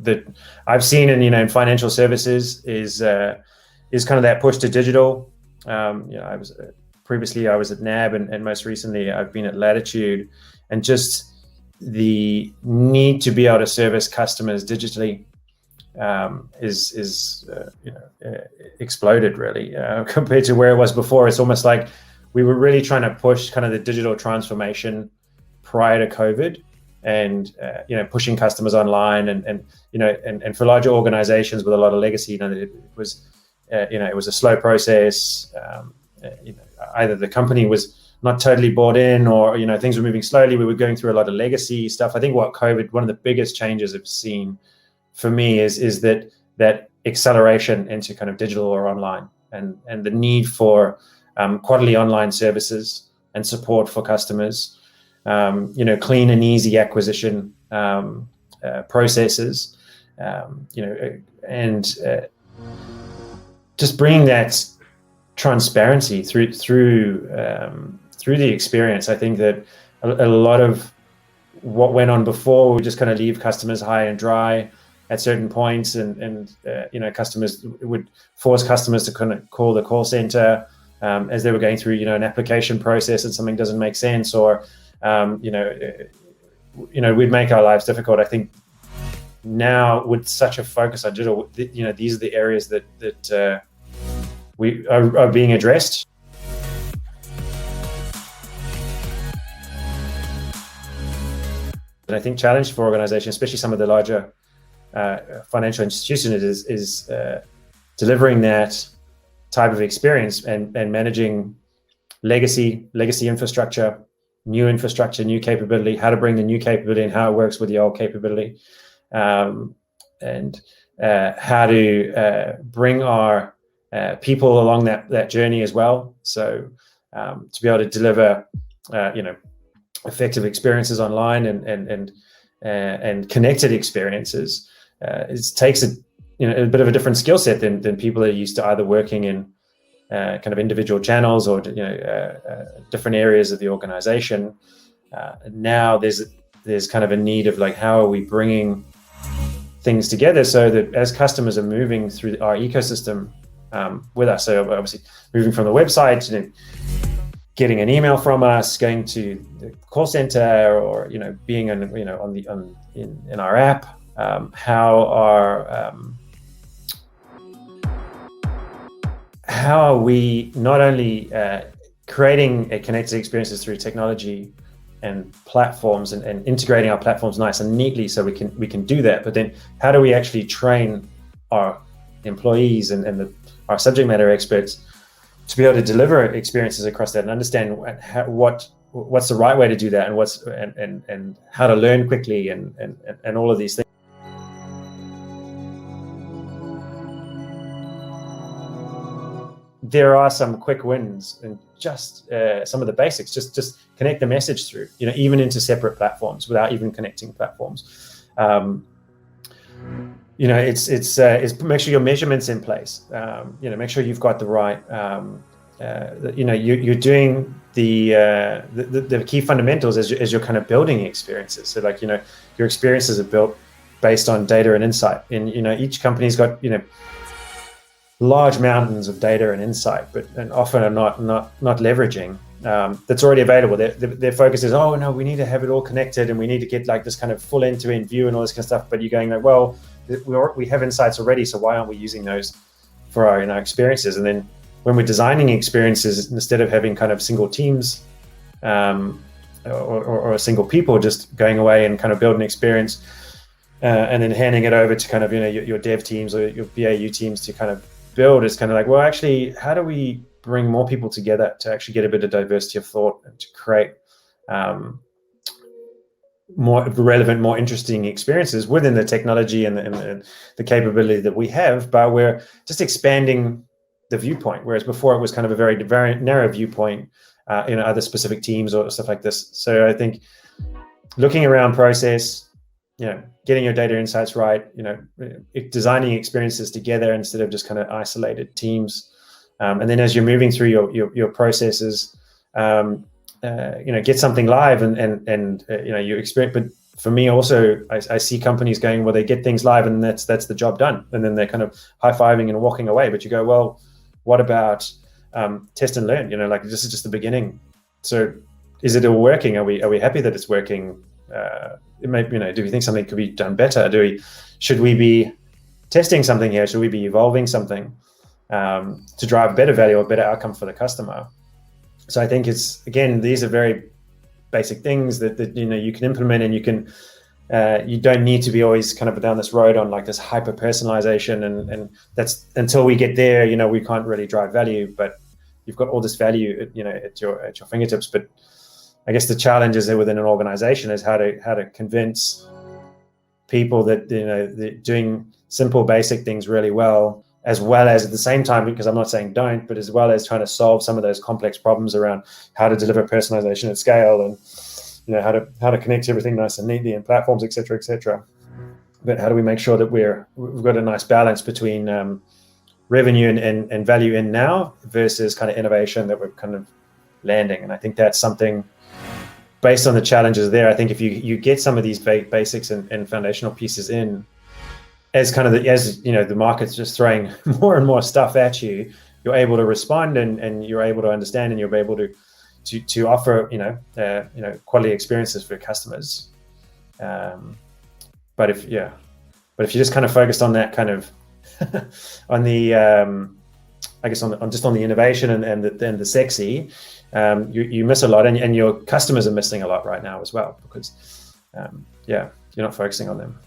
that I've seen in financial services is kind of that push to digital. I was previously I was at NAB, and most recently I've been at Latitude, and just the need to be able to service customers digitally is exploded really compared to where it was before. It's almost like we were really trying to push kind of the digital transformation prior to COVID, and pushing customers online, and for larger organizations with a lot of legacy, it was a slow process. Either the company was not totally bought in, or things were moving slowly. We were going through a lot of legacy stuff. I think one of the biggest changes I've seen for me is that acceleration into kind of digital or online, and the need for quality online services and support for customers, clean and easy acquisition processes, and just bringing that transparency through the experience. I think that a lot of what went on before, we just kind of leave customers high and dry at certain points, and customers would force customers to kind of call the call center as they were going through an application process, and something doesn't make sense, or we'd make our lives difficult. I think now, with such a focus on digital, these are the areas that we are being addressed. And I think challenge for organizations, especially some of the larger financial institutions, is delivering that type of experience and managing legacy infrastructure, new capability, how to bring the new capability and how it works with the old capability, and how to bring our people along that journey as well. So to be able to deliver effective experiences online and connected experiences, it takes a bit of a different skill set than people are used to, either working in kind of individual channels or different areas of the organization. Now there's kind of a need of, like, how are we bringing things together so that as customers are moving through our ecosystem with us, so obviously moving from the website, getting an email from us, going to the call center, or being in our app, how are we not only creating a connected experiences through technology and platforms, and integrating our platforms nice and neatly so we can do that, but then how do we actually train our employees and our subject matter experts to be able to deliver experiences across that, and understand what's the right way to do that, and how to learn quickly, and all of these things. There are some quick wins, and just some of the basics. Just connect the message through, even into separate platforms without even connecting platforms. It's make sure your measurements in place. Make sure you've got the right. You're doing the key fundamentals as you're kind of building experiences. So, like, your experiences are built based on data and insight. And each company's got large mountains of data and insight, and often are not leveraging that's already available. Their focus is, oh no, we need to have it all connected, and we need to get like this kind of full end-to-end view and all this kind of stuff. But you're going like, well, we have insights already, so why aren't we using those for our experiences? And then when we're designing experiences, instead of having kind of single teams or single people just going away and kind of build an experience and then handing it over to kind of your dev teams or your BAU teams to kind of build, it's kind of like, well, actually, how do we bring more people together to actually get a bit of diversity of thought and to create more relevant, more interesting experiences within the technology and the capability that we have, but we're just expanding the viewpoint, whereas before it was kind of a very, very narrow viewpoint in other specific teams or stuff like this. So I think looking around process, getting your data insights right, designing experiences together instead of just kind of isolated teams, and then as you're moving through your processes, get something live and you experience, but for me also, I see companies going, well, they get things live and that's the job done, and then they're kind of high-fiving and walking away. But you go, well, what about test and learn? Like this is just the beginning. So is it all working? Are we happy that it's working? Do we think something could be done better? Should we be testing something here? Should we be evolving something to drive better value or better outcome for the customer? So I think these are very basic things that you can implement, and you don't need to be always kind of down this road on like this hyper personalization, and that's until we get there, we can't really drive value. But you've got all this value at your fingertips. But I guess the challenge is that within an organization is how to convince people that they're doing simple basic things really well as at the same time, because I'm not saying don't, but as well as trying to solve some of those complex problems around how to deliver personalization at scale, and how to connect everything nice and neatly in platforms, et cetera. But how do we make sure that we've got a nice balance between revenue and value in now versus kind of innovation that we're kind of landing? And I think that's something based on the challenges there. I think if you get some of these basics and foundational pieces in, as the market's just throwing more and more stuff at you, you're able to respond and you're able to understand, and you're able to offer quality experiences for your customers. But if you just kind of focused on that kind of on the on the innovation and the sexy, you miss a lot, and your customers are missing a lot right now as well, because you're not focusing on them.